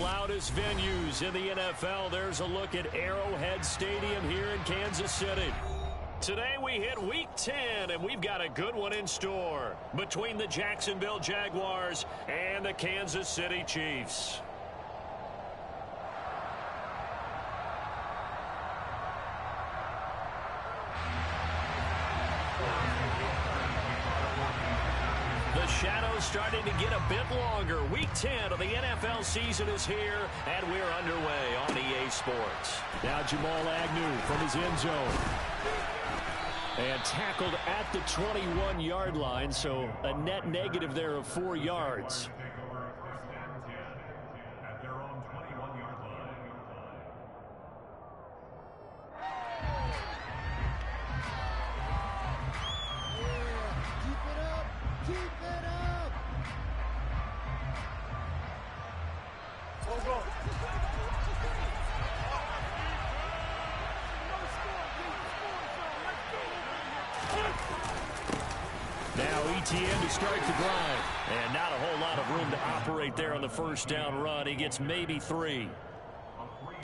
loudest venues in the NFL. There's a look at Arrowhead Stadium here in Kansas City. Today we hit Week 10, and we've got a good one in store between the Jacksonville Jaguars and the Kansas City Chiefs. The shadow's starting to get a bit longer. Week 10 of the NFL season is here, and we're underway on EA Sports. Now Jamal Agnew from his end zone. And tackled at the 21-yard line, so a net negative there of 4 yards. To start the drive. And not a whole lot of room to operate there on the first down run. He gets maybe 3.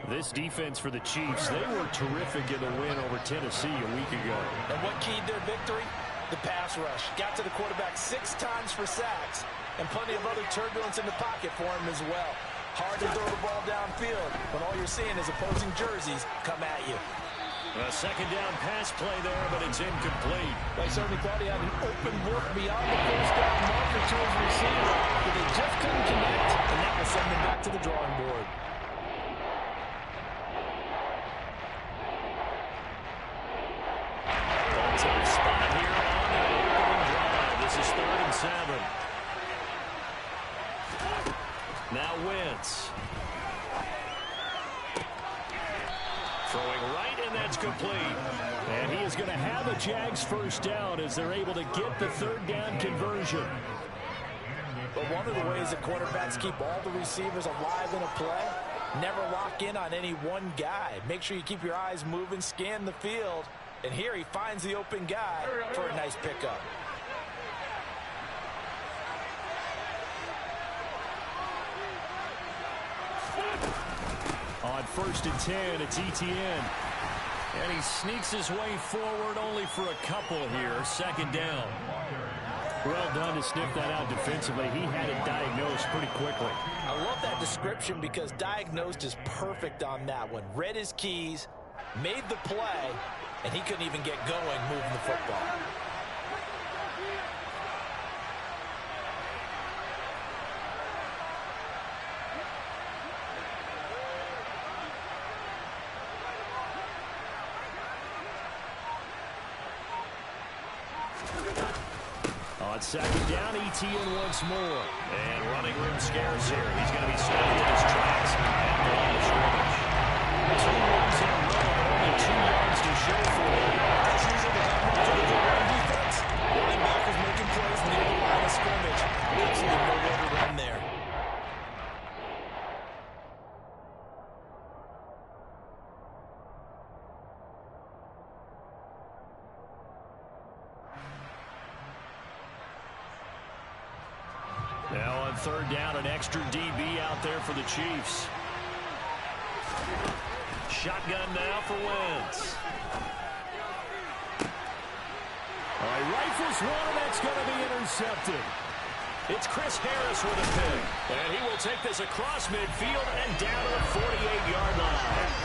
This defense for the Chiefs, they were terrific in the win over Tennessee a week ago. And what keyed their victory? The pass rush. Got to the quarterback 6 times for sacks, and plenty of other turbulence in the pocket for him as well. Hard to throw the ball downfield when all you're seeing is opposing jerseys come at you. A second down pass play there, but it's incomplete. They certainly thought he had an open look beyond the first down marker to his receiver, but they just couldn't connect, and that will send them back to the drawing board. That's a spot here on the opening drive. This is 3rd and 7. Now Wentz. Throwing right, and that's complete. And he is going to have a Jags first down as they're able to get the 3rd down conversion. But one of the ways that quarterbacks keep all the receivers alive in a play, never lock in on any one guy. Make sure you keep your eyes moving, scan the field. And here he finds the open guy for a nice pickup. On 1st and 10, it's Etienne. And he sneaks his way forward only for a couple here. 2nd down. Well done to sniff that out defensively. He had it diagnosed pretty quickly. I love that description because diagnosed is perfect on that one. Read his keys, made the play, and he couldn't even get going moving the football. On 2nd down, Etienne once more. And running room scarce here. He's going to be stopped in his tracks at the line of scrimmage. 2 runs in a row, only 2 yards to show for it. That's usually the hallmark of the run defense. Running back is making plays near the line of scrimmage. Absolutely no way to run there. Now on 3rd down, an extra DB out there for the Chiefs. Shotgun now for Wentz. All right, rifles one, and that's going to be intercepted. It's Chris Harris with a pick. And he will take this across midfield and down to the 48-yard line.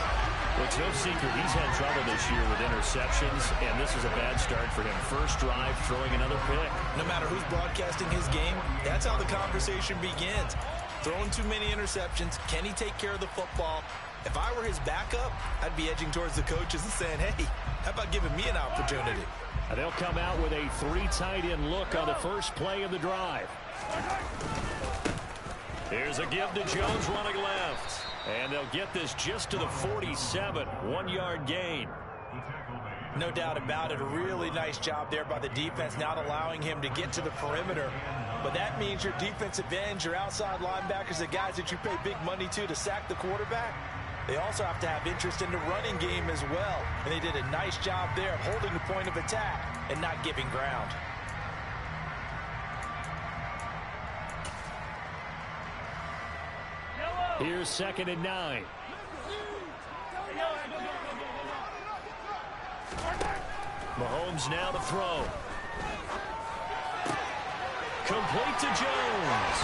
Well, it's no secret he's had trouble this year with interceptions, and this is a bad start for him. First drive, throwing another pick. No matter who's broadcasting his game, that's how the conversation begins. Throwing too many interceptions, can he take care of the football? If I were his backup, I'd be edging towards the coaches and saying, hey, how about giving me an opportunity? And they'll come out with a 3 tight end look on the first play of the drive. Here's a give to Jones running left. And they'll get this just to the 47, 1-yard gain. No doubt about it. A really nice job there by the defense, not allowing him to get to the perimeter. But that means your defensive ends, your outside linebackers, the guys that you pay big money to sack the quarterback, they also have to have interest in the running game as well. And they did a nice job there of holding the point of attack and not giving ground. Yellow! Here's 2nd and 9. Mahomes now to throw. Complete to Jones.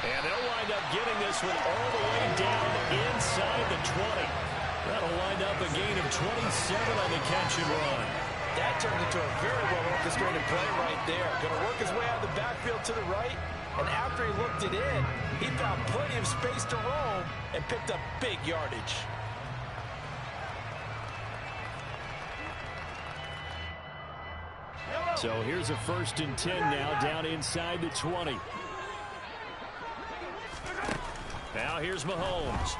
And they'll wind up getting this one all the way down inside the 20. That'll wind up a gain of 27 on the catch and run. That turned into a very well-orchestrated play right there. Going to work his way out of the backfield to the right. And after he looked it in, he found plenty of space to roam and picked up big yardage. So here's a 1st and 10 now down inside the 20. Now here's Mahomes.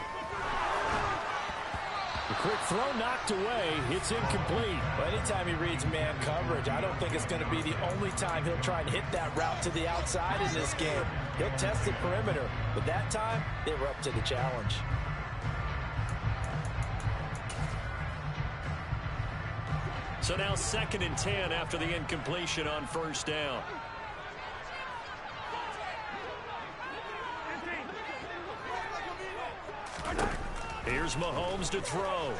The quick throw knocked away. It's incomplete. Well, anytime he reads man coverage, I don't think it's going to be the only time he'll try and hit that route to the outside in this game. He'll test the perimeter, but that time they were up to the challenge. So now 2nd and 10 after the incompletion on 1st down. Here's Mahomes to throw.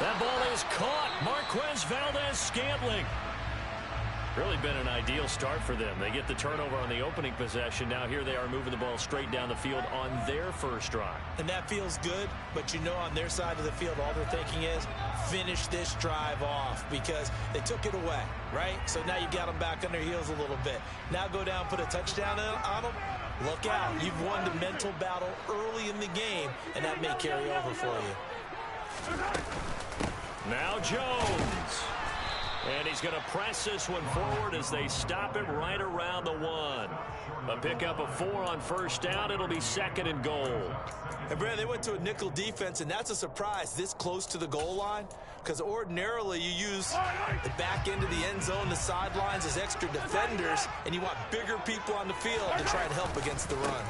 That ball is caught. Marquez Valdez-Scantling. Really been an ideal start for them. They get the turnover on the opening possession. Now here they are moving the ball straight down the field on their first drive. And that feels good, but you know on their side of the field all they're thinking is finish this drive off because they took it away, right? So now you got them back on their heels a little bit. Now go down, put a touchdown on them. Look out. You've won the mental battle early in the game, and that may carry over for you. Now Jones. And he's going to press this one forward as they stop him right around the 1. A pickup of 4 on 1st down. It'll be 2nd and goal. And Brad, they went to a nickel defense, and that's a surprise this close to the goal line because ordinarily you use the back end of the end zone, the sidelines as extra defenders, and you want bigger people on the field to try and help against the run.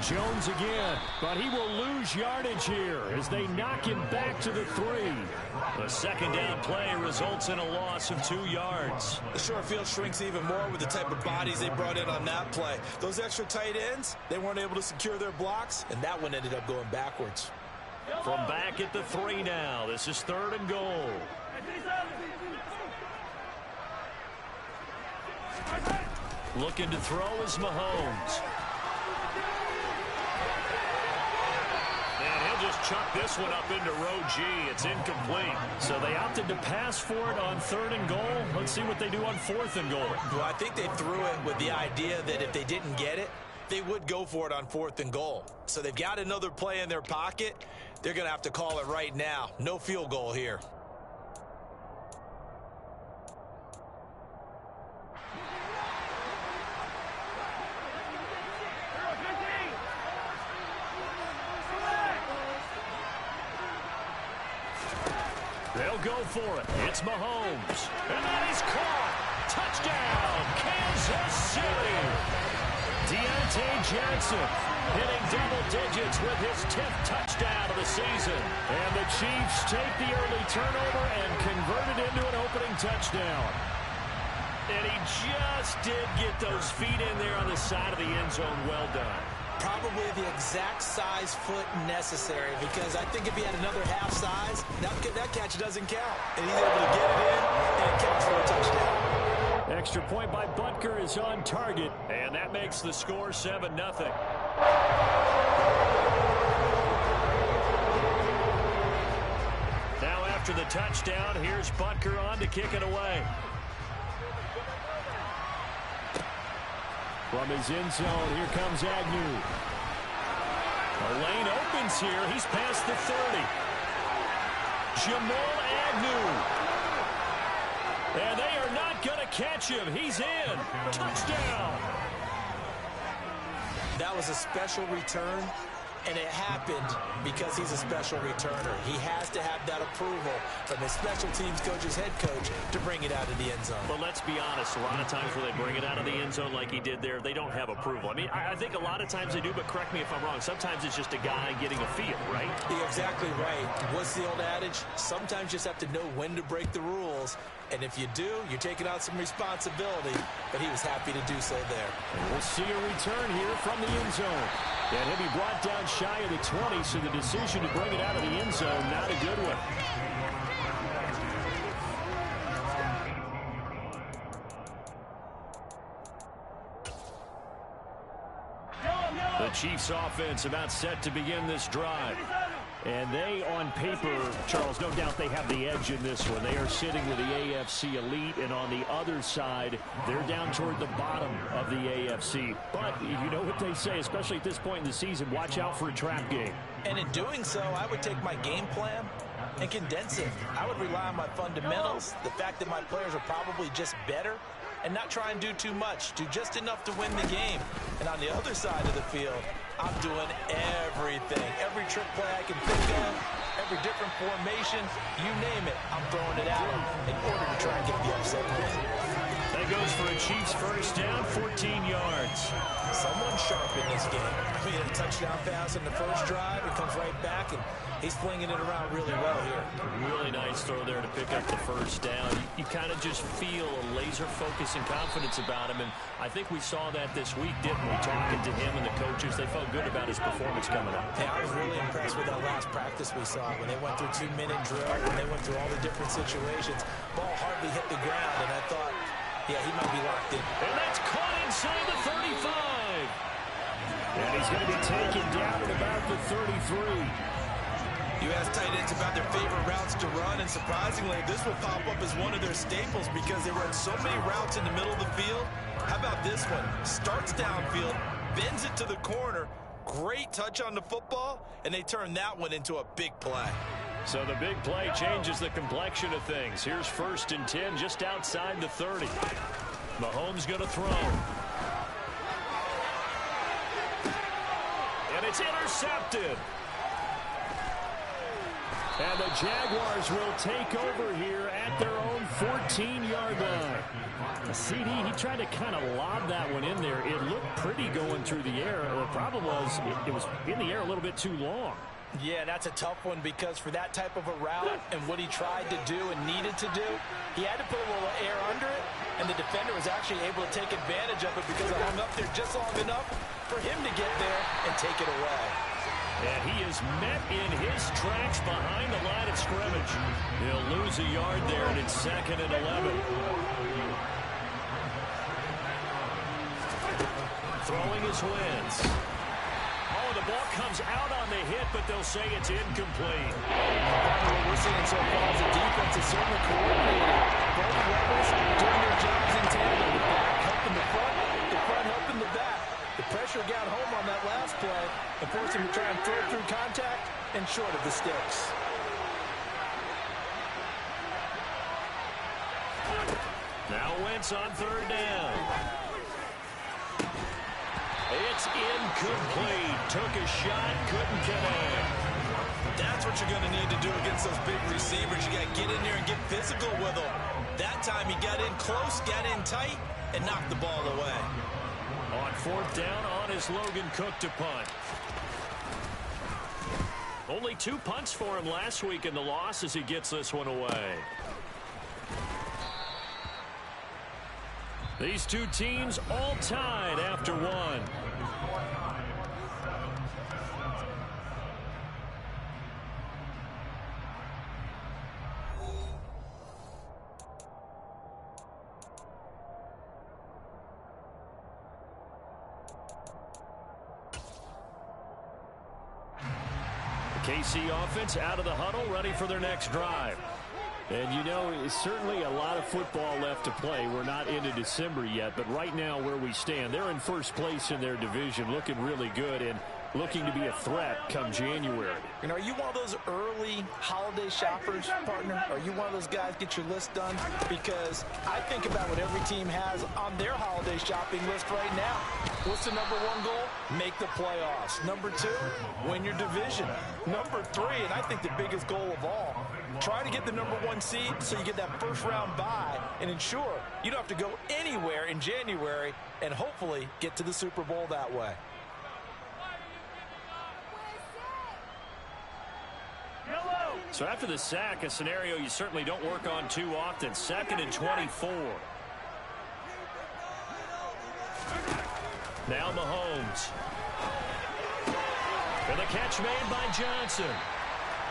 Jones again, but he will lose yardage here as they knock him back to the 3. The 2nd down play results in a loss of 2 yards. The short field shrinks even more with the type of bodies they brought in on that play. Those extra tight ends, they weren't able to secure their blocks, and that one ended up going backwards. From back at the 3 now, this is 3rd and goal. Looking to throw is Mahomes. And he'll just chuck this one up into row G. It's incomplete. So they opted to pass for it on 3rd and goal. Let's see what they do on 4th and goal. Well, I think they threw it with the idea that if they didn't get it, they would go for it on 4th and goal. So they've got another play in their pocket. They're going to have to call it right now. No field goal here. They'll go for it. It's Mahomes. And that is caught. Touchdown, Kansas City. Deontay Johnson hitting double digits with his 10th touchdown of the season. And the Chiefs take the early turnover and convert it into an opening touchdown. And he just did get those feet in there on the side of the end zone. Well done. Probably the exact size foot necessary because I think if he had another half size, that catch doesn't count. And he's able to get it in, and it counts for a touchdown. Extra point by Butker is on target, and that makes the score 7-0. Now after the touchdown, here's Butker on to kick it away. From his end zone, here comes Agnew. The lane opens here. He's past the 30. Jamal Agnew. And they are not going to catch him. He's in. Touchdown. That was a special return. And it happened because he's a special returner. He has to have that approval from his special teams coach's head coach to bring it out of the end zone. But let's be honest, a lot of times when they bring it out of the end zone like he did there, they don't have approval. I mean, I think a lot of times they do, but correct me if I'm wrong. Sometimes it's just a guy getting a feel, right? You're exactly right. What's the old adage? Sometimes you just have to know when to break the rules. And if you do, you're taking on some responsibility. But he was happy to do so there. And we'll see a return here from the end zone. And he'll be brought down shy of the 20, so the decision to bring it out of the end zone, not a good one. The Chiefs offense about set to begin this drive. And they, on paper, Charles, no doubt they have the edge in this one. They are sitting with the AFC elite, and on the other side, they're down toward the bottom of the AFC. But you know what they say, especially at this point in the season, watch out for a trap game. And in doing so, I would take my game plan and condense it. I would rely on my fundamentals, the fact that my players are probably just better, and not try and do too much, do just enough to win the game. And on the other side of the field, I'm doing everything. Every trick play I can think of, every different formation, you name it, I'm throwing it at them in order to try and get the upset win. That goes for a Chiefs first down, 14 yards. Someone sharp in this game. We had a touchdown pass in the first drive. It comes right back, and he's flinging it around really well here. Really nice throw there to pick up the first down. You kind of just feel a laser focus and confidence about him, and I think we saw that this week, didn't we? Talking to him and the coaches, they felt good about his performance coming up. Yeah, I was really impressed with that last practice we saw when they went through 2-minute drill, when they went through all the different situations. Ball hardly hit the ground, and I thought, yeah, he might be locked in. And that's caught inside the 35. And he's going to be taken down at about the 33. You ask tight ends about their favorite routes to run, and surprisingly, this will pop up as one of their staples because they run so many routes in the middle of the field. How about this one? Starts downfield, bends it to the corner, great touch on the football, and they turn that one into a big play. So the big play changes the complexion of things. Here's 1st and 10 just outside the 30. Mahomes going to throw. And it's intercepted. And the Jaguars will take over here at their own 14-yard line. The CD, he tried to kind of lob that one in there. It looked pretty going through the air. The problem was it was in the air a little bit too long. Yeah, that's a tough one because for that type of a route and what he tried to do and needed to do, he had to put a little air under it, and the defender was actually able to take advantage of it because it hung up there just long enough for him to get there and take it away. And he is met in his tracks behind the line of scrimmage. He'll lose a yard there, and it's 2nd and 11. Throwing his wins. Oh, the ball comes out on the hit, but they'll say it's incomplete. What we're seeing so far is the defense is certainly coordinated. Both levels doing their jobs in tandem. The back helping the front helping the back. The pressure got home on that last play and forced him to try and throw through contact and short of the sticks. Now Wentz on 3rd down. It's incomplete. Took a shot, couldn't connect. That's what you're going to need to do against those big receivers. You got to get in there and get physical with them. That time he got in close, got in tight, and knocked the ball away. On 4th down, on is Logan Cook to punt. Only 2 punts for him last week in the loss as he gets this one away. These two teams all tied after one. KC offense out of the huddle, ready for their next drive. And, you know, it's certainly a lot of football left to play. We're not into December yet, but right now where we stand, they're in first place in their division, looking really good. And looking to be a threat come January. You know, are you one of those early holiday shoppers, partner? Are you one of those guys get your list done? Because I think about what every team has on their holiday shopping list right now. What's the number one goal? Make the playoffs. Number two, win your division. Number three, and I think the biggest goal of all, try to get the number one seed so you get that first round bye and ensure you don't have to go anywhere in January and hopefully get to the Super Bowl that way. So after the sack, a scenario you certainly don't work on too often. 2nd and 24. Now Mahomes. And the catch made by Johnson.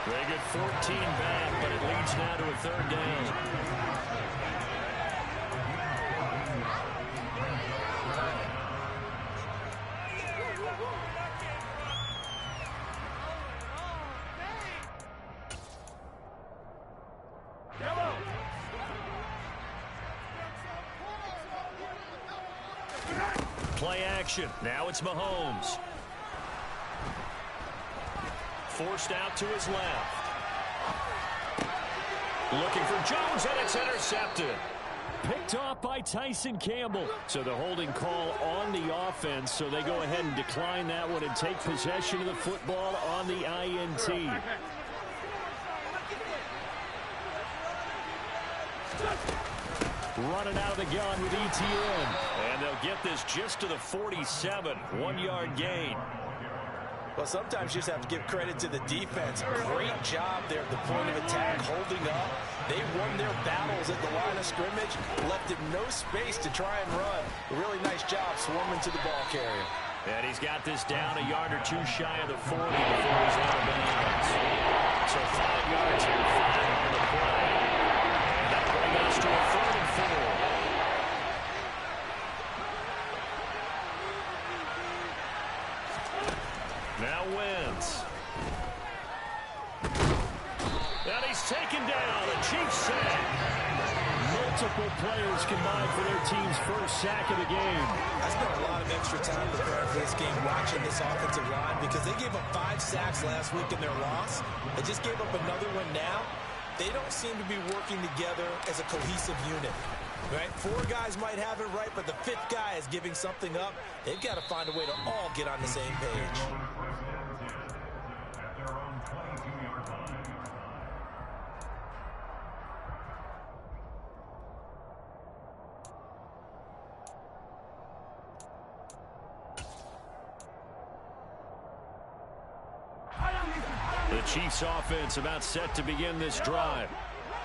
They get 14 back, but it leads now to a 3rd down. Play action. Now it's Mahomes. Forced out to his left. Looking for Jones, and it's intercepted. Picked off by Tyson Campbell. So the holding call on the offense, so they go ahead and decline that one and take possession of the football on the INT. Running out of the gun with ETN. And they'll get this just to the 47. 1-yard gain. Well, sometimes you just have to give credit to the defense. Great job there at the point of attack, holding up. They won their battles at the line of scrimmage, left it no space to try and run. A really nice job swarming to the ball carrier. And he's got this down a yard or two shy of the 40 before he's out of bounds. So 5 yards here, 5 on the play. And that brings us to a 3rd and 4. Now wins. And he's taken down. A Cheifs sack. Multiple players combined for their team's first sack of the game. I spent a lot of extra time preparing for this game watching this offensive line because they gave up 5 sacks last week in their loss. They just gave up another one now. They don't seem to be working together as a cohesive unit. Right? 4 guys might have it right, but the 5th guy is giving something up. They've got to find a way to all get on the same page. The Chiefs offense about set to begin this drive.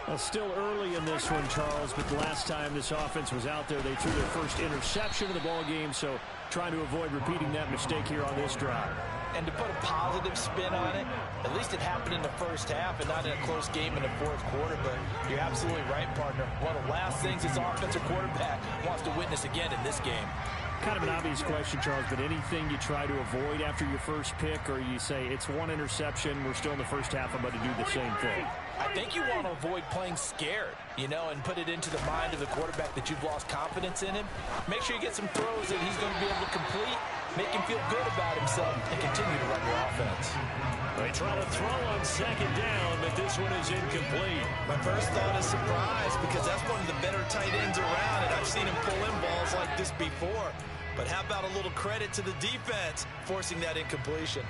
Well, still early in this one, Charles, but the last time this offense was out there, they threw their first interception of the ball game, so trying to avoid repeating that mistake here on this drive. And to put a positive spin on it, at least it happened in the first half and not in a close game in the 4th quarter, but you're absolutely right, partner. One of the last things this offensive quarterback wants to witness again in this game. Kind of an obvious question, Charles, but anything you try to avoid after your first pick, or you say it's 1 interception, we're still in the first half, I'm about to do the same thing? I think you want to avoid playing scared, you know, and put it into the mind of the quarterback that you've lost confidence in him. Make sure you get some throws that he's going to be able to complete, make him feel good about himself, and continue to run your offense. They try to throw on 2nd down, but this one is incomplete. My first thought is surprise because that's one of the better tight ends around, and I've seen him pull in balls like this before. But how about a little credit to the defense forcing that incompletion?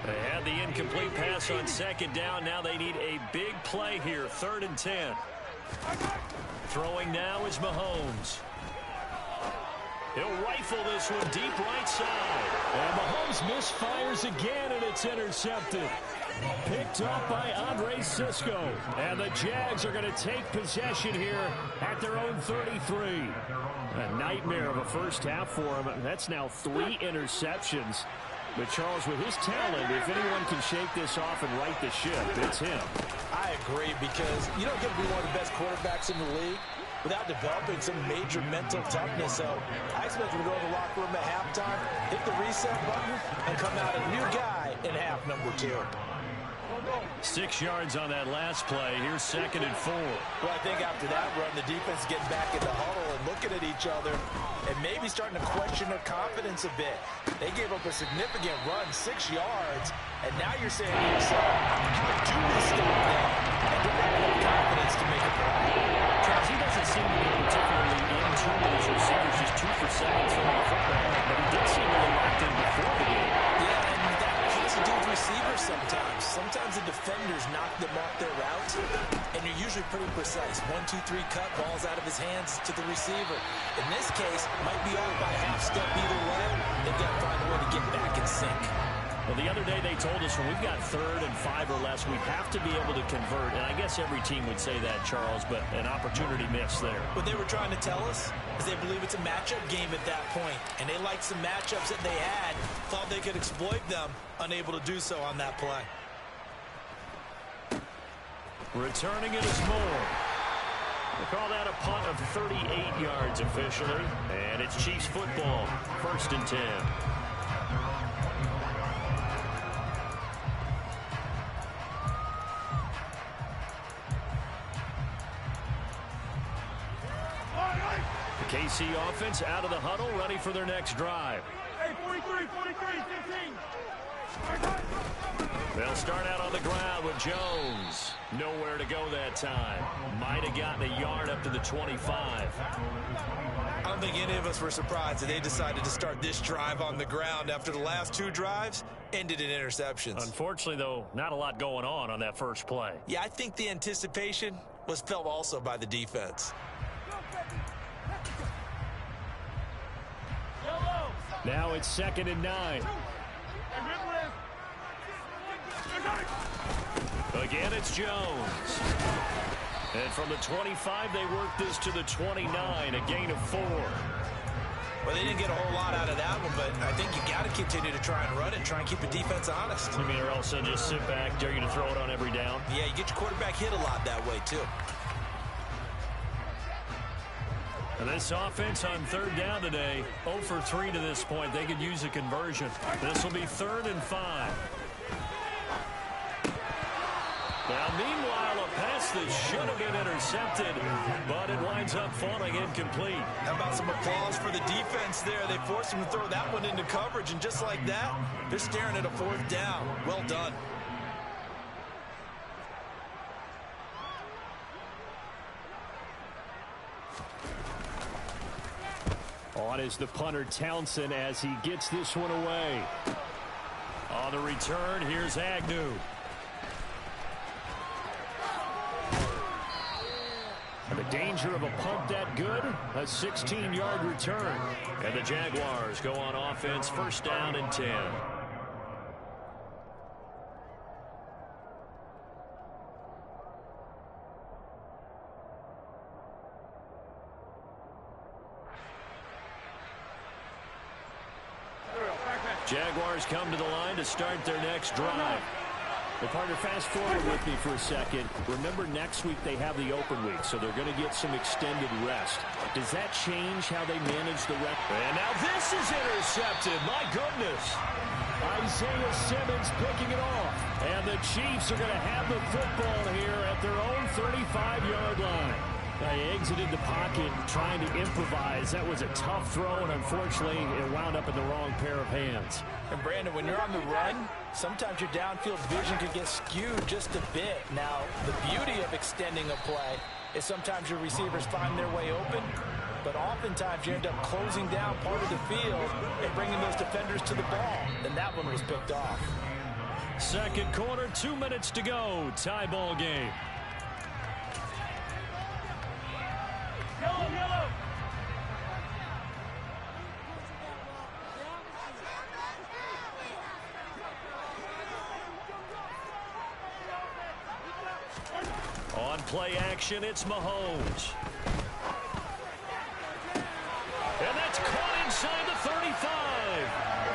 They had the incomplete pass on 2nd down. Now they need a big play here. 3rd and 10. Throwing now is Mahomes. He'll rifle this one deep right side. And Mahomes misfires again, and it's intercepted. Picked up by Andre Cisco. And the Jags are going to take possession here at their own 33. A nightmare of a first half for him. That's now 3 interceptions. But, Charles, with his talent, if anyone can shake this off and right the ship, it's him. I agree, because you don't get to be one of the best quarterbacks in the league without developing some major mental toughness. So I expect him to go to the locker room at halftime, hit the reset button, and come out a new guy in half number 2. 6 yards on that last play. Here's 2nd and 4. Well, I think after that run, the defense is getting back in the huddle and looking at each other and maybe starting to question their confidence a bit. They gave up a significant run, 6 yards, and now you're saying to yourself, how do we stop them and do they have enough confidence to make a play? Charles, he doesn't seem to be particularly in tune with his receivers, just 2 for 7 throwing the football, but he did seem really locked in before the game. Yeah, and that has to do with receivers sometimes. Sometimes the defenders knock them off their route, and you're usually pretty precise. 1, 2, 3 cut, ball's out of his hands to the receiver. In this case, might be off by a half step either way. They've got to find a way to get back in sync. Well, the other day they told us when we've got 3rd and 5 or less, we have to be able to convert. And I guess every team would say that, Charles, but an opportunity missed there. What they were trying to tell us is they believe it's a matchup game at that point. And they liked some matchups that they had, thought they could exploit them, unable to do so on that play. Returning it is Moore. They call that a punt of 38 yards officially. And it's Chiefs football, 1st and 10. The KC offense out of the huddle, ready for their next drive. Hey, 43, 15. They'll start out on the ground with Jones. Nowhere to go that time. Might have gotten a yard up to the 25. I don't think any of us were surprised that they decided to start this drive on the ground after the last 2 drives ended in interceptions. Unfortunately, though, not a lot going on that first play. Yeah, I think the anticipation was felt also by the defense. Now it's 2nd and 9. Again, it's Jones. And from the 25, they work this to the 29, a gain of 4. Well, they didn't get a whole lot out of that one, but I think you got to continue to try and run it and try and keep the defense honest. You mean, or else they'll just sit back, dare you to throw it on every down? Yeah, you get your quarterback hit a lot that way, too. And this offense on 3rd down today, 0 for 3 to this point. They could use a conversion. This will be 3rd and 5. Now, meanwhile, a pass that should have been intercepted, but it winds up falling incomplete. How about some applause for the defense there? They forced him to throw that one into coverage, and just like that, they're staring at a 4th down. Well done. On is the punter Townsend as he gets this one away. On the return, here's Agnew. And the danger of a punt that good, a 16-yard return. And the Jaguars go on offense, 1st down and 10. Jaguars come to the line to start their next drive. Well, partner, fast forward with me for a second. Remember, next week they have the open week, so they're going to get some extended rest. Does that change how they manage the rest? And now this is intercepted. My goodness. Isaiah Simmons picking it off. And the Chiefs are going to have the football here at their own 35-yard line. They exited the pocket trying to improvise. That was a tough throw, and unfortunately, it wound up in the wrong pair of hands. And, Brandon, when you're on the run, sometimes your downfield vision can get skewed just a bit. Now, the beauty of extending a play is sometimes your receivers find their way open, but oftentimes you end up closing down part of the field and bringing those defenders to the ball. And that one was picked off. Second quarter, 2 minutes to go. Tie ball game. On play action, it's Mahomes. And that's caught inside the 35.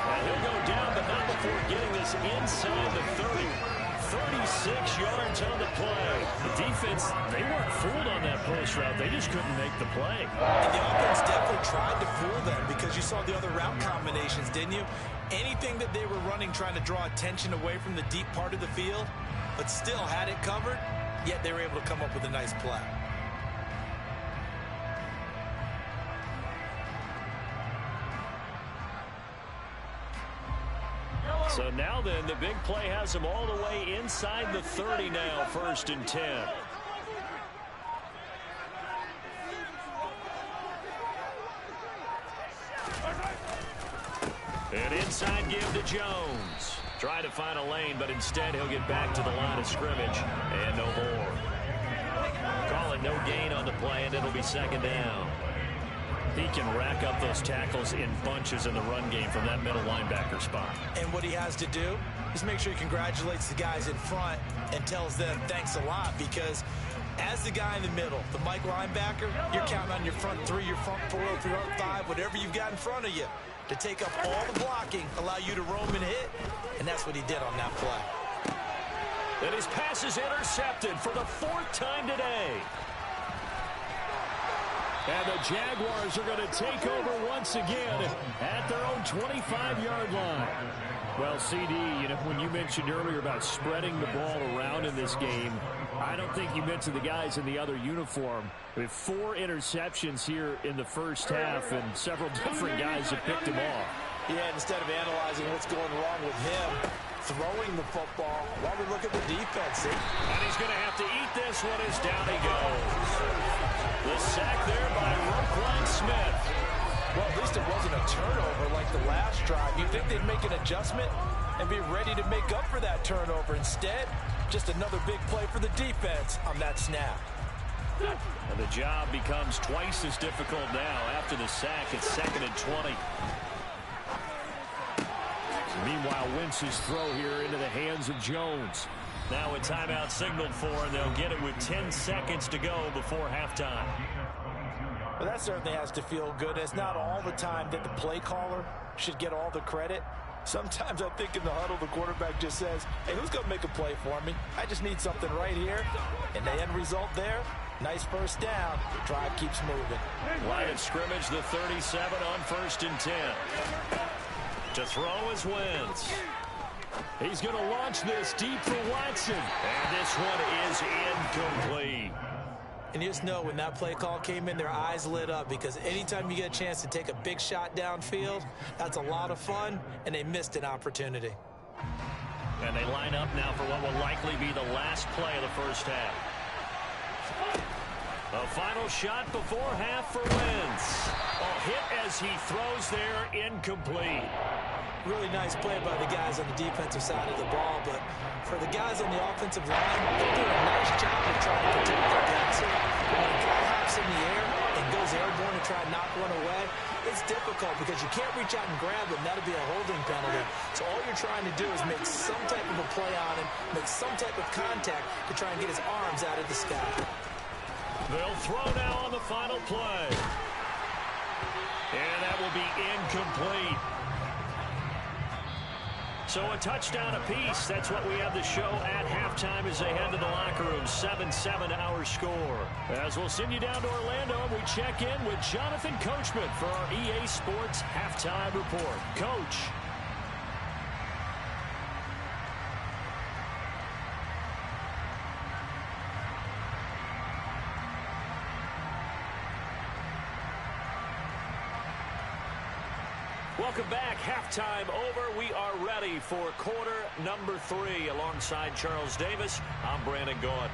And he'll go down, but not before getting this inside the 30. 36 yards on the play. The defense, they weren't fooled on that post route. They just couldn't make the play. And the offense definitely tried to fool them because you saw the other route combinations, didn't you? Anything that they were running trying to draw attention away from the deep part of the field, but still had it covered, yet they were able to come up with a nice play. So now then, the big play has them all the way inside the 30 now, 1st and 10. An inside give to Jones. Try to find a lane, but instead he'll get back to the line of scrimmage. And no more. Call it no gain on the play, and it'll be 2nd down. He can rack up those tackles in bunches in the run game from that middle linebacker spot. And what he has to do is make sure he congratulates the guys in front and tells them thanks a lot, because as the guy in the middle, the Mike linebacker, you're counting on your front 3, your front 4, your front 5, whatever you've got in front of you to take up all the blocking, allow you to roam and hit, and that's what he did on that play. And his pass is intercepted for the 4th time today. And the Jaguars are going to take over once again at their own 25-yard line. Well, CD, you know, when you mentioned earlier about spreading the ball around in this game, I don't think you mentioned the guys in the other uniform. With 4 interceptions here in the first half, and several different guys have picked him off. Yeah, instead of analyzing what's going wrong with him, throwing the football, while we look at the defense. And he's going to have to eat this one as down he goes. The sack there by Roquan Smith. Well, at least it wasn't a turnover like the last drive. You'd think they'd make an adjustment and be ready to make up for that turnover. Instead, just another big play for the defense on that snap. And the job becomes twice as difficult now after the sack. It's 2nd and 20. Meanwhile, Wentz's throw here into the hands of Jones. Now a timeout signaled for, and they'll get it with 10 seconds to go before halftime. Well, that certainly has to feel good. It's not all the time that the play caller should get all the credit. Sometimes I think in the huddle, the quarterback just says, hey, who's going to make a play for me? I just need something right here. And the end result there, nice 1st down. The drive keeps moving. Line of scrimmage, the 37 on 1st and 10. To throw is Wentz. He's going to launch this deep for Watson. And this one is incomplete. And you just know when that play call came in, their eyes lit up, because anytime you get a chance to take a big shot downfield, that's a lot of fun, and they missed an opportunity. And they line up now for what will likely be the last play of the first half. A final shot before half for Wentz. A hit as he throws there, incomplete. Really nice play by the guys on the defensive side of the ball, but for the guys on the offensive line, they're doing a nice job of trying to protect their guys here. When a guy hops in the air and goes airborne to try and knock one away, it's difficult because you can't reach out and grab him. That'll be a holding penalty. So all you're trying to do is make some type of a play on him, make some type of contact to try and get his arms out of the sky. They'll throw now on the final play. And that will be incomplete. So a touchdown apiece. That's what we have the show at halftime as they head to the locker room. 7-7 our score. As we'll send you down to Orlando, we check in with Jonathan Coachman for our EA Sports Halftime Report. Coach. Welcome back. Halftime over. We are ready for quarter number 3. Alongside Charles Davis, I'm Brandon Gordon.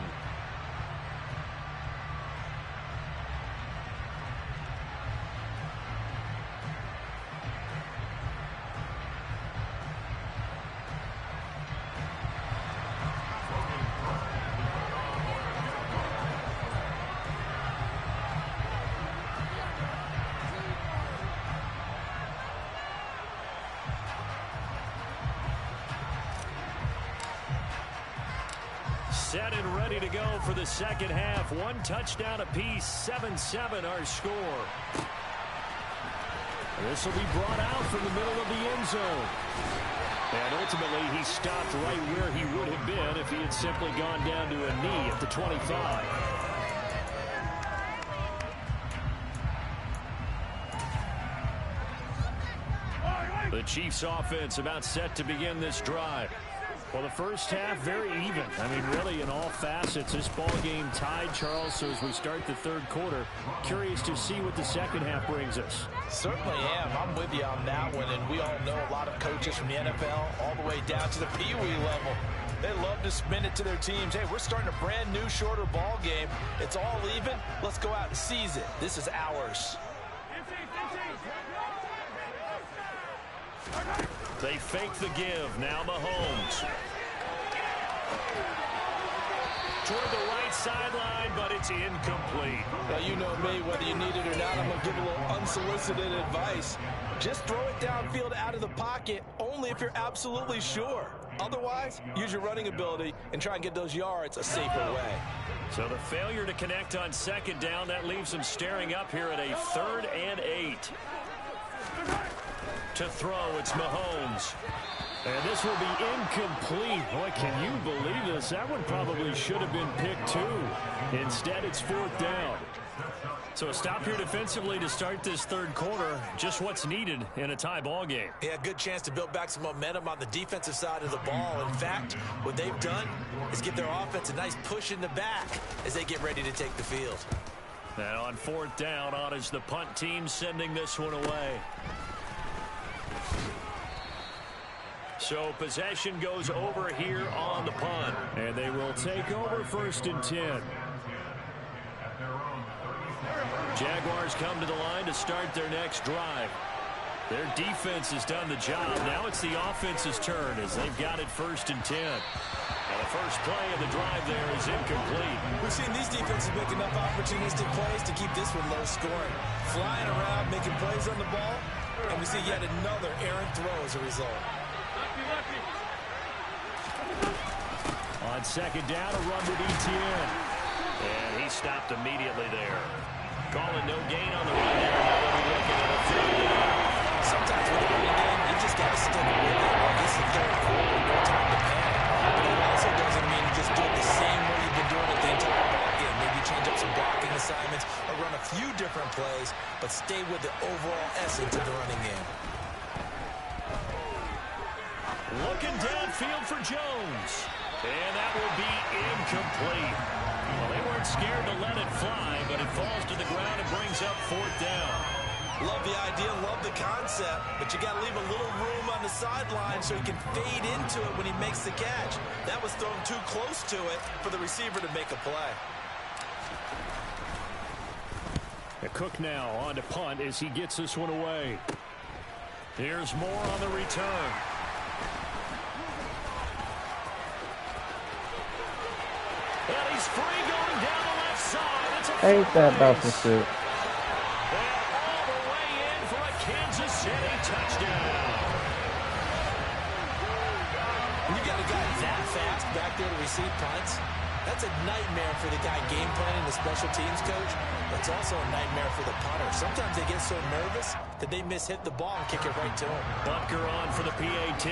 Set and ready to go for the second half. One touchdown apiece, 7-7 our score. This will be brought out from the middle of the end zone. And ultimately, he stopped right where he would have been if he had simply gone down to a knee at the 25. The Chiefs offense about set to begin this drive. Well, the first half, very even. I mean, really, in all facets, this ball game tied, Charles. So as we start the third quarter, curious to see what the second half brings us. Certainly am. I'm with you on that one. And we all know a lot of coaches from the NFL all the way down to the Pee Wee level. They love to spin it to their teams. Hey, we're starting a brand new, shorter ball game. It's all even. Let's go out and seize it. This is ours. They fake the give. Now Mahomes. Toward the right sideline, but it's incomplete. Now, you know me, whether you need it or not, I'm going to give a little unsolicited advice. Just throw it downfield out of the pocket, only if you're absolutely sure. Otherwise, use your running ability and try and get those yards a safer way. So the failure to connect on second down, that leaves them staring up here at a 3rd and 8. To throw, it's Mahomes. And this will be incomplete. Boy, can you believe this? That one probably should have been picked too. Instead, it's 4th down. So a stop here defensively to start this third quarter. Just what's needed in a tie ball game. Yeah, good chance to build back some momentum on the defensive side of the ball. In fact, what they've done is give their offense a nice push in the back as they get ready to take the field. And on 4th down, on is the punt team sending this one away. So possession goes over here on the punt. And they will take over 1st and 10. Jaguars come to the line to start their next drive. Their defense has done the job. Now it's the offense's turn as they've got it 1st and 10. And the first play of the drive there is incomplete. We've seen these defenses make enough opportunistic plays to keep this one low scoring. Flying around, making plays on the ball, and we see yet another errant throw as a result. On second down, a run with Etienne. And he stopped immediately there. Calling no gain on the run there. Now we'll be looking at a 3rd down. Sometimes with the running game, you just got to stick with it. This is third quarter, no time to panic. But it also doesn't mean you just do it the same way you've been doing it the entire ball game. Maybe change up some blocking assignments or run a few different plays, but stay with the overall essence of the running game. Looking downfield for Jones. And that will be incomplete. Well, they weren't scared to let it fly, but it falls to the ground and brings up 4th down. Love the idea, love the concept, but you got to leave a little room on the sideline so he can fade into it when he makes the catch. That was thrown too close to it for the receiver to make a play. Cook now on to punt as he gets this one away. Here's more on the return. And he's free going down the left side. It's a Ain't that Boston suit? And all the way in for a Kansas City touchdown. When you got a guy that fast back there to receive punts, that's a nightmare for the guy game planning, the special teams coach. It's also a nightmare for the punter. Sometimes they get so nervous that they hit the ball and kick it right to him. Butker on for the PAT.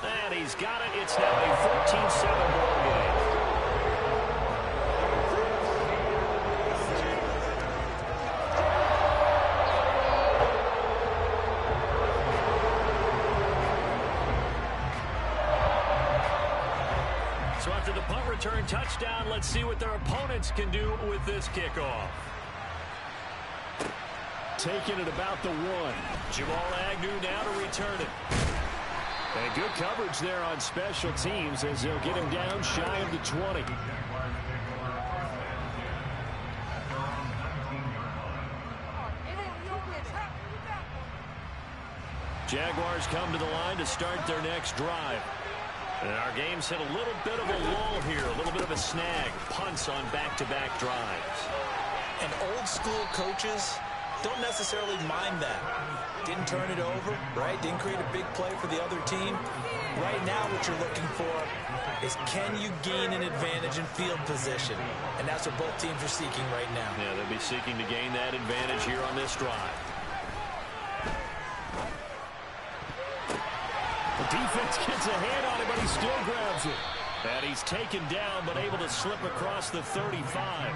And he's got it. It's now a 14-7 ball game. So after the punt return touchdown, let's see what their opponents can do with this kickoff. Taking it about the 1. Jamal Agnew now to return it. And good coverage there on special teams as they'll get him down shy of the 20. Jaguars come to the line to start their next drive. And our game's hit a little bit of a lull here, a little bit of a snag. Punts on back-to-back drives. And old school coaches don't necessarily mind that. Didn't turn it over, right? Didn't create a big play for the other team. Right now what you're looking for is can you gain an advantage in field position? And that's what both teams are seeking right now. Yeah, they'll be seeking to gain that advantage here on this drive. The defense gets a hand on it, but he still grabs it. And he's taken down, but able to slip across the 35.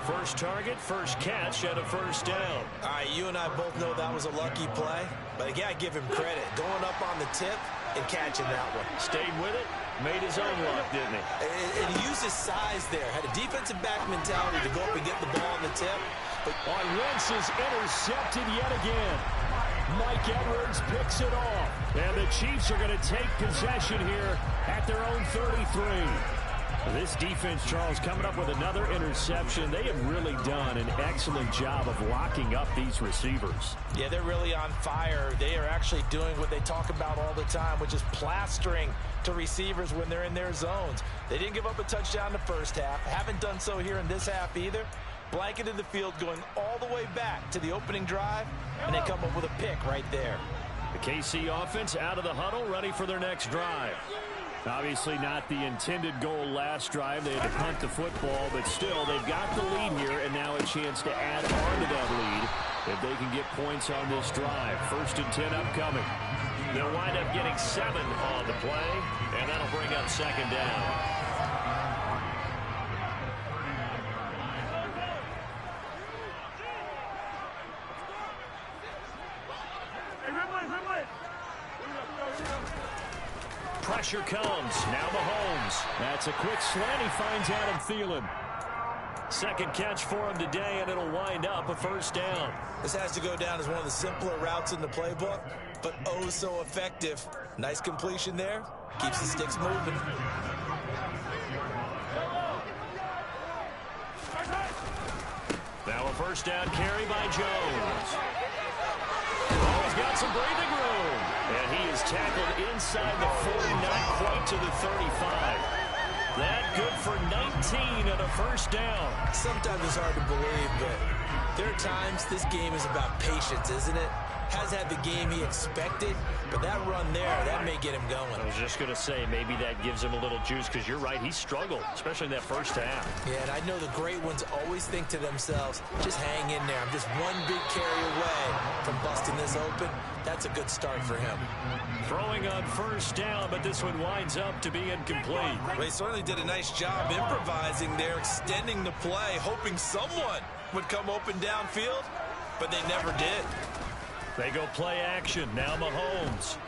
First target, first catch, and a first down. All right, you and I both know that was a lucky play, but I got to give him credit. Going up on the tip and catching that one. Stayed with it, made his own luck, didn't he? And he used his size there. Had a defensive back mentality to go up and get the ball on the tip. But on Wentz is intercepted yet again. Mike Edwards picks it off. And the Chiefs are going to take possession here at their own 33. This defense, Charles, coming up with another interception. They have really done an excellent job of locking up these receivers. Yeah, they're really on fire. They are actually doing what they talk about all the time, which is plastering to receivers when they're in their zones. They didn't give up a touchdown in the first half. Haven't done so here in this half either. Blanketed the field going all the way back to the opening drive, and they come up with a pick right there. The KC offense out of the huddle, ready for their next drive. Obviously not the intended goal last drive. They had to punt the football, but still they've got the lead here, and now a chance to add on to that lead if they can get points on this drive. 1st and 10 upcoming. They'll wind up getting 7 on the play, and that'll bring up 2nd down. Pressure comes. Now Mahomes. That's a quick slant. He finds Adam Thielen. 2nd catch for him today, and it'll wind up a 1st down. This has to go down as one of the simpler routes in the playbook, but oh so effective. Nice completion there. Keeps the sticks moving. Now a 1st down carry by Jones. Oh, he's got some breathing room. And he is tackled inside the 40, not quite to the 35. That good for 19 and a 1st down. Sometimes it's hard to believe, but there are times this game is about patience, isn't it? Has had the game he expected, but that run there, that may get him going. I was just going to say, maybe that gives him a little juice, because you're right, he struggled, especially in that 1st half. Yeah, and I know the great ones always think to themselves, just hang in there. I'm just one big carry away from busting this open. That's a good start for him. Throwing on 1st down, but this one winds up to be incomplete. Well, he certainly did a nice job improvising there, extending the play, hoping someone would come open downfield, but they never did. They go play action. Now Mahomes.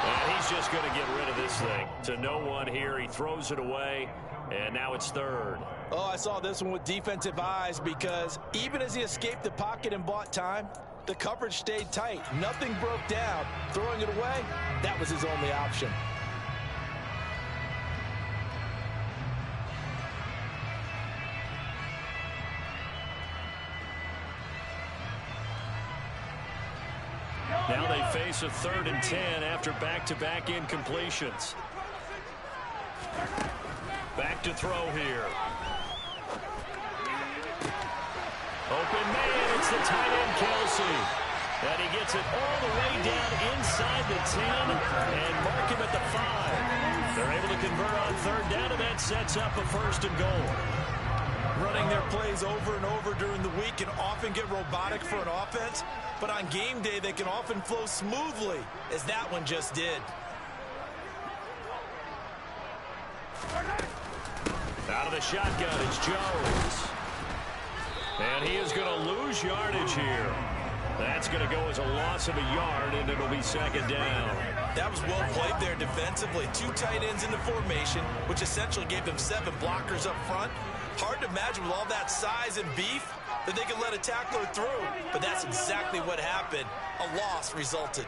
And he's just going to get rid of this thing. To no one here. He throws it away. And now it's 3rd. Oh, I saw this one with defensive eyes, because even as he escaped the pocket and bought time, the coverage stayed tight. Nothing broke down. Throwing it away, that was his only option. Now they face a 3rd and 10 after back-to-back incompletions. Back to throw here. Open man, it's the tight end Kelsey. And he gets it all the way down inside the 10 and mark him at the 5. They're able to convert on 3rd down, and that sets up a 1st and goal. Running their plays over and over during the week can often get robotic for an offense, but on game day they can often flow smoothly, as that one just did. Out of the shotgun, it's Jones. And he is going to lose yardage here. That's going to go as a loss of a yard, and it'll be 2nd down. That was well played there defensively. 2 tight ends in the formation, which essentially gave them 7 blockers up front. Hard to imagine with all that size and beef that they could let a tackler through, but that's exactly what happened. A loss resulted.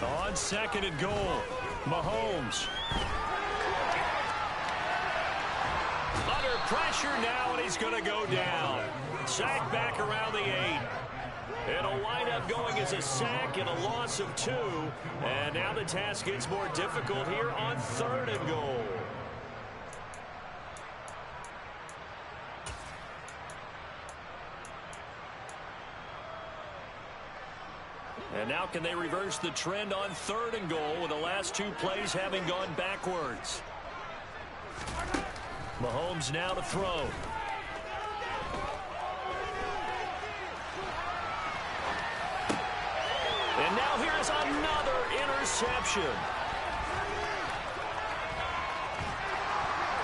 On 2nd and goal, Mahomes. Under pressure now, and he's going to go down. Sack back around the 8. It'll wind up going as a sack and a loss of 2. And now the task gets more difficult here on 3rd and goal. And now can they reverse the trend on 3rd and goal with the last 2 plays having gone backwards? Mahomes now to throw. And now here's another interception.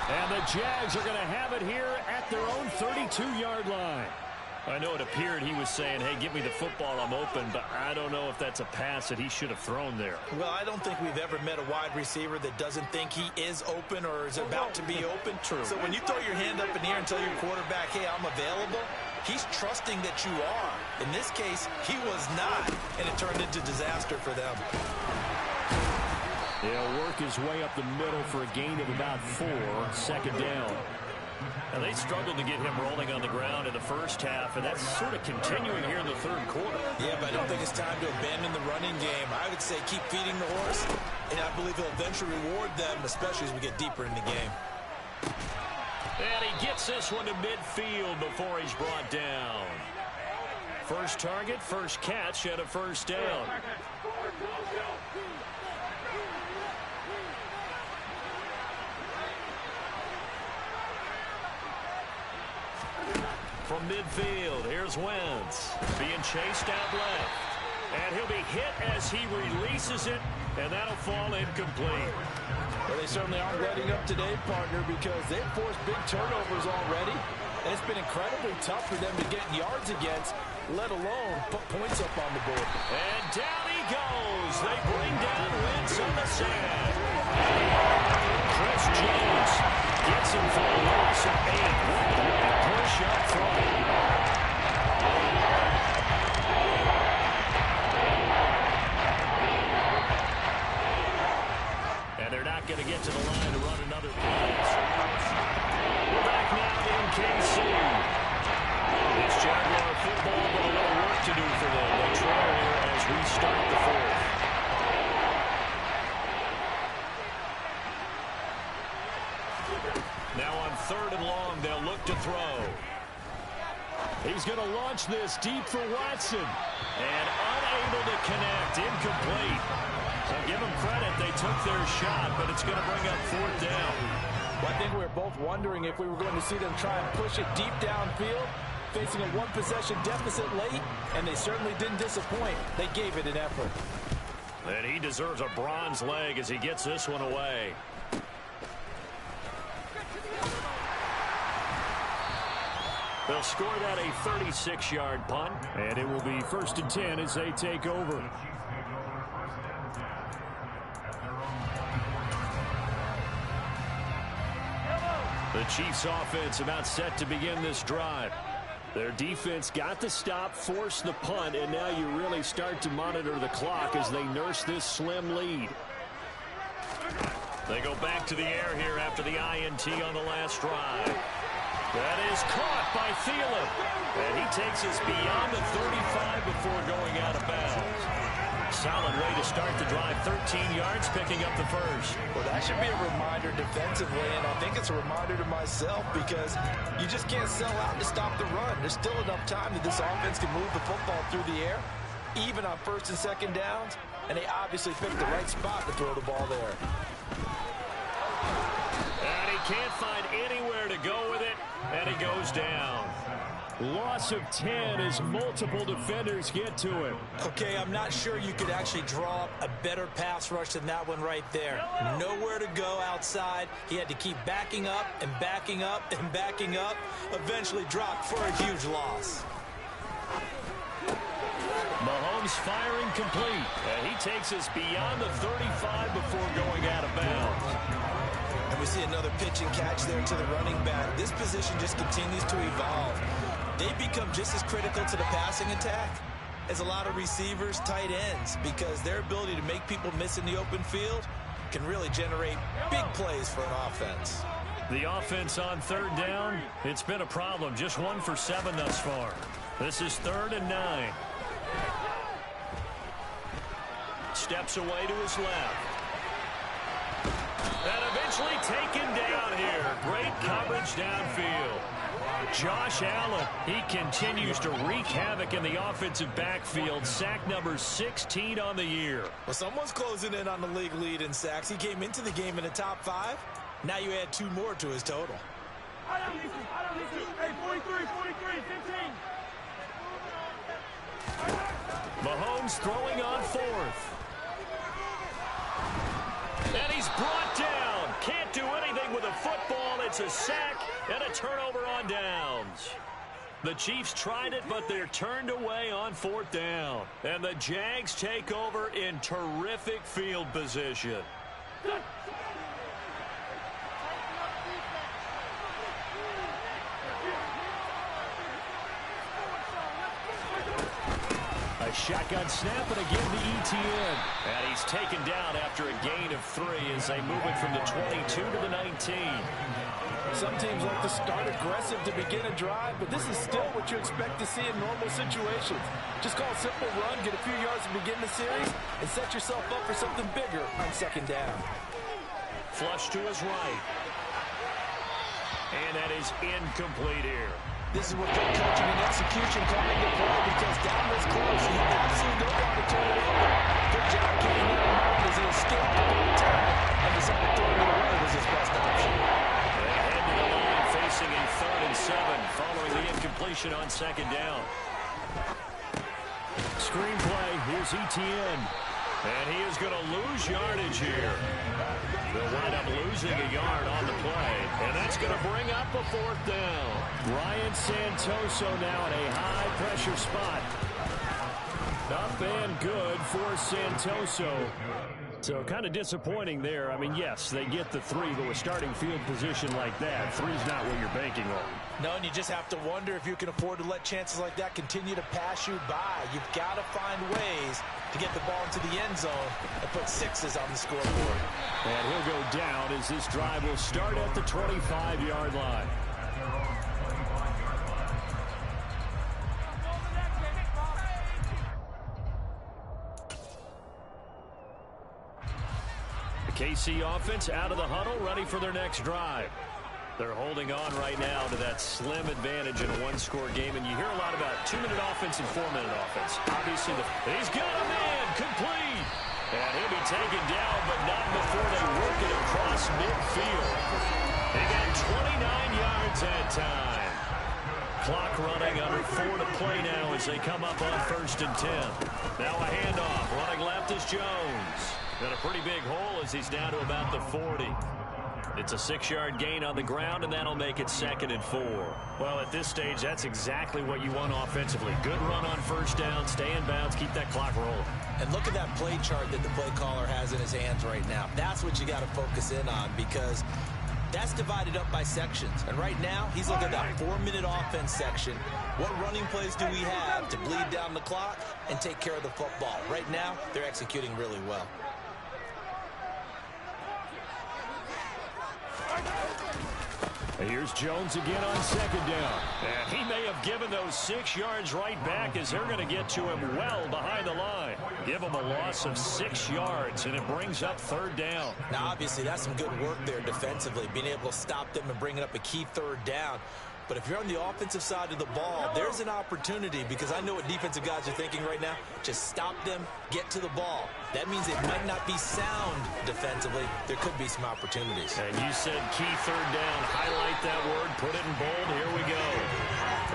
And the Jags are going to have it here at their own 32-yard line. I know it appeared he was saying, hey, give me the football, I'm open, but I don't know if that's a pass that he should have thrown there. Well, I don't think we've ever met a wide receiver that doesn't think he is open or is about to be open. True. So when you throw your hand up in the air and tell your quarterback, hey, I'm available, he's trusting that you are. In this case, he was not, and it turned into disaster for them. He'll work his way up the middle for a gain of about 4, second down. And they struggled to get him rolling on the ground in the first half, and that's sort of continuing here in the third quarter. Yeah, but I don't think it's time to abandon the running game. I would say keep feeding the horse, and I believe he'll eventually reward them, especially as we get deeper in the game. And he gets this one to midfield before he's brought down. First target, first catch, and a first down. From midfield, here's Wentz being chased out left. And he'll be hit as he releases it, and that'll fall incomplete. Well, they certainly aren't letting up today, partner, because they've forced big turnovers already, and it's been incredibly tough for them to get yards against, let alone put points up on the board. And down he goes. They bring down Wentz on the sand. Chris Jones gets him for a loss of 8. Push up front. And they're not going to get to the line to run another play. We're back now in KC. It's Jaguar football, but a little work to do for them. They trail here as we start the fourth. Now on 3rd and long, they'll look to throw. He's going to launch this deep for Watson. And unable to connect, incomplete. So give them credit, they took their shot, but it's going to bring up 4th down. Well, I think we were both wondering if we were going to see them try and push it deep downfield, facing a one-possession deficit late, and they certainly didn't disappoint. They gave it an effort. And he deserves a bronze leg as he gets this one away. They'll score that a 36-yard punt, and it will be 1st and 10 as they take over. The Chiefs offense about set to begin this drive. Their defense got the stop, forced the punt, and now you really start to monitor the clock as they nurse this slim lead. They go back to the air here after the INT on the last drive. That is caught by Thielen. And he takes us beyond the 35 before going out of bounds. Solid way to start the drive. 13 yards, picking up the first. Well, that should be a reminder defensively, and I think it's a reminder to myself because you just can't sell out to stop the run. There's still enough time that this offense can move the football through the air, even on 1st and 2nd downs, and they obviously picked the right spot to throw the ball there. And he can't find anywhere to go with it, and he goes down. Loss of 10 as multiple defenders get to him. Okay, I'm not sure you could actually draw up a better pass rush than that one right there. Nowhere to go outside. He had to keep backing up and backing up and backing up. Eventually dropped for a huge loss. Mahomes firing complete. And he takes us beyond the 35 before going out of bounds. And we see another pitch and catch there to the running back. This position just continues to evolve. They become just as critical to the passing attack as a lot of receivers, tight ends, because their ability to make people miss in the open field can really generate big plays for an offense. The offense on 3rd down, it's been a problem. Just 1 for 7 thus far. This is 3rd and 9. Steps away to his left. And eventually taken down here. Great coverage downfield. Josh Allen, he continues to wreak havoc in the offensive backfield. Sack number 16 on the year. Well, someone's closing in on the league lead in sacks. He came into the game in the top 5. Now you add 2 more to his total. Hey, 43, 15. Mahomes throwing on 4th. And he's brought down. Can't do anything with a football It's a sack and a turnover on downs. The Chiefs tried it, but they're turned away on 4th down. And the Jags take over in terrific field position. A shotgun snap, and again to ETN. And he's taken down after a gain of 3 as they move it from the 22 to the 19. Some teams like to start aggressive to begin a drive, but this is still what you expect to see in normal situations. Just call a simple run, get a few yards to begin the series, and set yourself up for something bigger on 2nd down. Flush to his right. And that is incomplete here. This is where good coaching and execution come into play, because down this close, you absolutely don't want to turn it over. Good job keeping that in mind as he escaped the big time and decided throwing it away was his best option. They head to the line facing a 3rd and 7 following the incompletion on 2nd down. Screenplay, here's ETN. And he is going to lose yardage here. They'll wind up losing a yard on the play. And that's going to bring up a 4th down. Ryan Santoso now in a high-pressure spot. Up and good for Santoso. So kind of disappointing there. I mean, yes, they get the 3, but with starting field position like that, 3's not what you're banking on. No, and you just have to wonder if you can afford to let chances like that continue to pass you by. You've got to find ways to get the ball into the end zone and put 6s on the scoreboard. And he'll go down as this drive will start at the 25-yard line. The KC offense out of the huddle, ready for their next drive. They're holding on right now to that slim advantage in a 1-score game, and you hear a lot about 2-minute offense and 4-minute offense. Obviously, he's got a man, complete. And he'll be taken down, but not before they work it across midfield. They got 29 yards that time. Clock running, under 4 to play now as they come up on 1st and 10. Now a handoff, running left is Jones. Got a pretty big hole as he's down to about the 40. It's a 6-yard gain on the ground, and that'll make it 2nd and 4. Well, at this stage, that's exactly what you want offensively. Good run on 1st down, stay in bounds, keep that clock rolling. And look at that play chart that the play caller has in his hands right now. That's what you got to focus in on, because that's divided up by sections. And right now, he's looking at that 4-minute offense section. What running plays do we have to bleed down the clock and take care of the football? Right now, they're executing really well. Here's Jones again on 2nd down. And he may have given those 6 yards right back as they're going to get to him well behind the line. Give him a loss of 6 yards, and it brings up 3rd down. Now, obviously, that's some good work there defensively, being able to stop them and bringing up a key 3rd down. But if you're on the offensive side of the ball, there's an opportunity, because I know what defensive guys are thinking right now. Just stop them, get to the ball. That means it might not be sound defensively. There could be some opportunities. And you said key 3rd down. Highlight that word. Put it in bold. Here we go.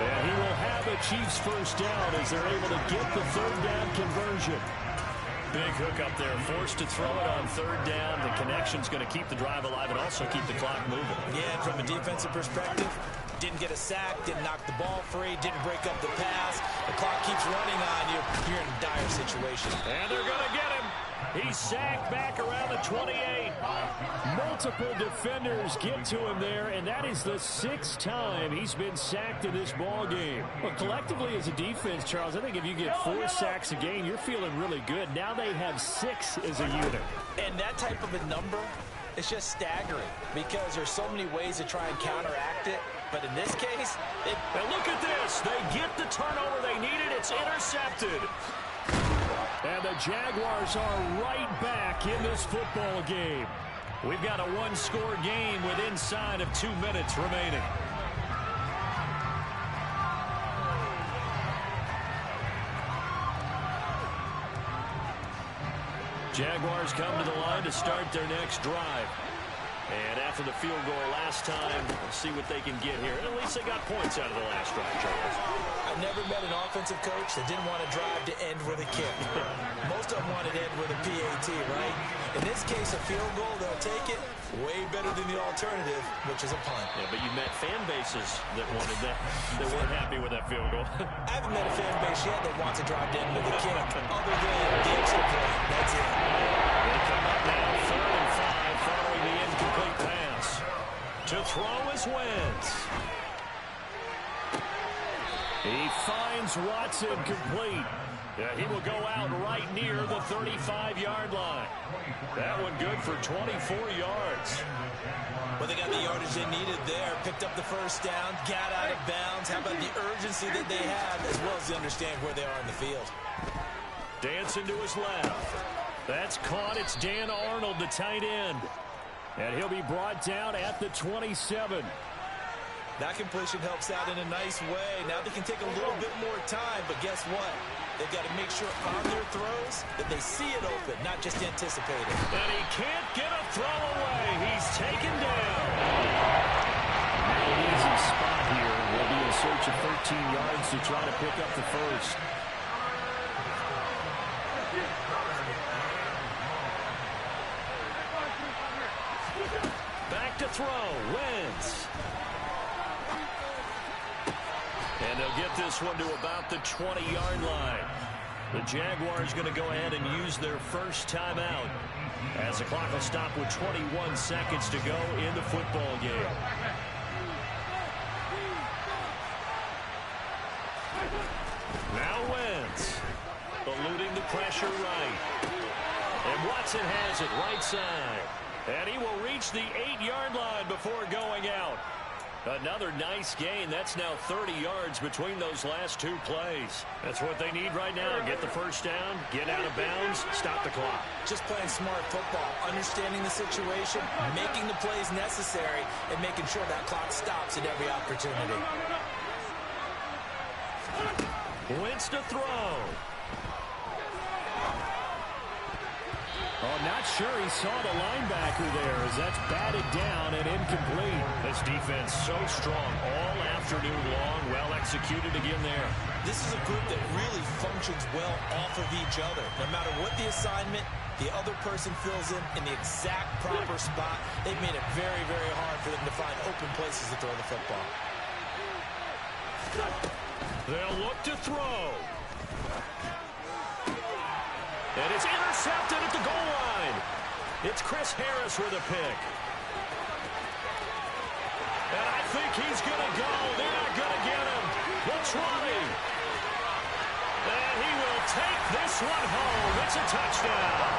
And he will have a Chiefs 1st down as they're able to get the 3rd down conversion. Big hook up there. Forced to throw it on 3rd down. The connection's going to keep the drive alive and also keep the clock moving. Yeah, and from a defensive perspective, didn't get a sack, didn't knock the ball free, didn't break up the pass. The clock keeps running on you. You're in a dire situation. And they're going to get him. He's sacked back around the 28. Multiple defenders get to him there, and that is the 6th time he's been sacked in this ball game. Well, collectively as a defense, Charles, I think if you get 4 sacks a game, you're feeling really good. Now they have 6 as a unit. And that type of a number, it's just staggering, because there's so many ways to try and counteract it. But in this case, and look at this. They get the turnover they needed. It's intercepted. And the Jaguars are right back in this football game. We've got a 1-score game with inside of 2 minutes remaining. Jaguars come to the line to start their next drive. And after the field goal last time, we'll see what they can get here. At least they got points out of the last drive, Charles. I never met an offensive coach that didn't want to drive to end with a kick. Most of them wanted to end with a PAT, right? In this case, a field goal, they'll take it. Way better than the alternative, which is a punt. Yeah, but you met fan bases that wanted that. They weren't happy with that field goal. I haven't met a fan base yet that wants to drive to end with a kick, other than the extra point. That's it. They come up now, 3rd and 5, following the incomplete pass. To throw is Wentz. He finds Watson complete. He will go out right near the 35-yard line. That one good for 24 yards. Well, they got the yardage they needed there. Picked up the first down, got out of bounds. How about the urgency that they have, as well as they understand where they are in the field. Dancing to his left. That's caught. It's Dan Arnold, the tight end. And he'll be brought down at the 27. That completion helps out in a nice way. Now they can take a little bit more time, but guess what? They've got to make sure on their throws that they see it open, not just anticipate it. And he can't get a throw away. He's taken down. Now an easy spot here. We'll be in search of 13 yards to try to pick up the first. Back to throw. Wentz. And they'll get this one to about the 20-yard line. The Jaguars going to go ahead and use their first timeout as the clock will stop with 21 seconds to go in the football game. Now Wentz eluding the pressure right. And Watson has it right side. And he will reach the 8-yard line before going out. Another nice gain. That's now 30 yards between those last two plays. That's what they need right now. Get the first down, get out of bounds, stop the clock. Just playing smart football, understanding the situation, making the plays necessary, and making sure that clock stops at every opportunity. Wentz to throw. Oh, not sure he saw the linebacker there as that's batted down and incomplete. This defense so strong all afternoon long. Well executed again there. This is a group that really functions well off of each other. No matter what the assignment, the other person fills in the exact proper spot. They've made it very, very hard for them to find open places to throw the football. They'll look to throw. And it's intercepted at the goal line. It's Chris Harris with a pick. And I think he's going to go. They're not going to get him. They'll try. And he will take this one home. It's a touchdown.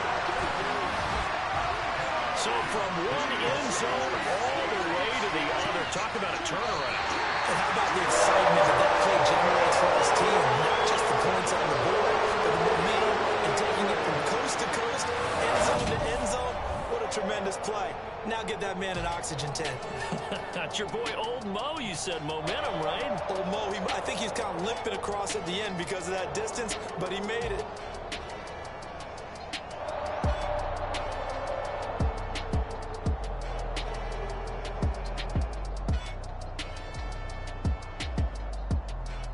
So from one end zone all the way to the other. Talk about a turnaround. And how about the excitement that play generates for this team? Not just the points on the board, but the momentum and taking it from coast to coast, end zone to end zone. What a tremendous play. Now give that man an oxygen tent. That's your boy Old Mo. You said momentum, right? Old Mo, I think he's kind of limping across at the end because of that distance, but he made it.